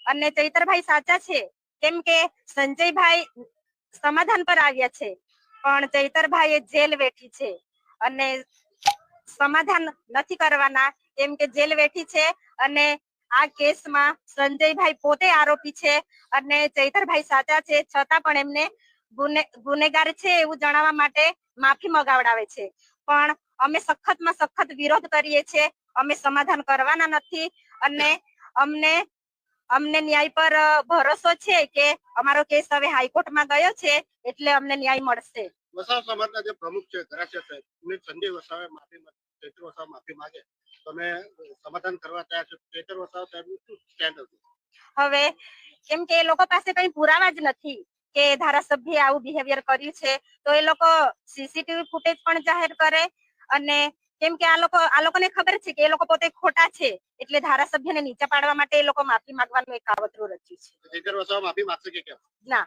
અને ચૈતરભાઈ સાચા છે, કેમ કે સંજયભાઈ સમાધાન પર આવ્યા છે, પણ ચૈતરભાઈ જેલ વેઠી છે અને સમાધાન નથી કરવાના, કેમ કે જેલ વેઠી છે અને આ કેસમાં સંજયભાઈ પોતે આરોપી છે અને ચૈતરભાઈ સાચા છે, છતાં પણ એમને ગુનેગાર છે એવું જણાવવા માટે માફી મંગાવડાવે છે. પણ અમે સખતમાં સખત વિરોધ કરીએ છીએ. અમે સમાધાન કરવાના નથી અને અમને ન્યાય પર ભરોસો છે કે અમારો કેસ હવે હાઈકોર્ટમાં ગયો છે એટલે અમને ન્યાય મળશે. વસાવા સમાજના જે પ્રમુખ છે ગરાસિયા સાહેબ, સંજય વસાવે ચૈત્ર વસાવા માફી માંગે, તમે સમાધાન કરવા તૈયાર છો? ચૈત્ર વસાવા સાહેબનું શું સ્ટેન્ડ હતું? હવે કેમ કે એ લોકો પાસે કઈ પુરાવા જ નથી કે ધારાસભ્ય આવું બિહેવિયર કર્યું છે, તો એ લોકો સીસીટીવી ફૂટેજ પણ જાહેર કરે અને કેમ કે આ લોકોને ખબર છે કે એ લોકો પોતે ખોટા છે, એટલે ધારાસભ્યને નીચે પાડવા માટે એ લોકો માફી માંગવાનું એક કાવતરું રચ્યું છે. ચૈત્ર વસાવા માફી માંગશે કે કેમ? ના,